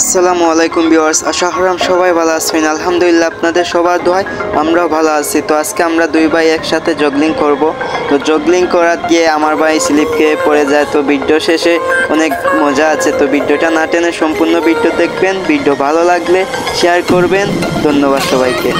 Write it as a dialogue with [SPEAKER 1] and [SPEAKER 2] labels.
[SPEAKER 1] আসসালামু আলাইকুম ভিউয়ার্স, আশা করি সবাই ভালো আছেন। আলহামদুলিল্লাহ, আপনাদের সবার দোয়ায় আমরাও ভালো আছি। তো আজকে আমরা দুই ভাই একসাথে জগলিং করব। তো জগলিং করার গিয়ে আমার ভাই স্লিপ খেয়ে পড়ে যায়। তো ভিডিও শেষে অনেক মজা আছে। তো ভিডিওটা না টেনে সম্পূর্ণ ভিডিও দেখবেন। ভিডিও ভালো লাগলে শেয়ার করবেন। ধন্যবাদ সবাইকে।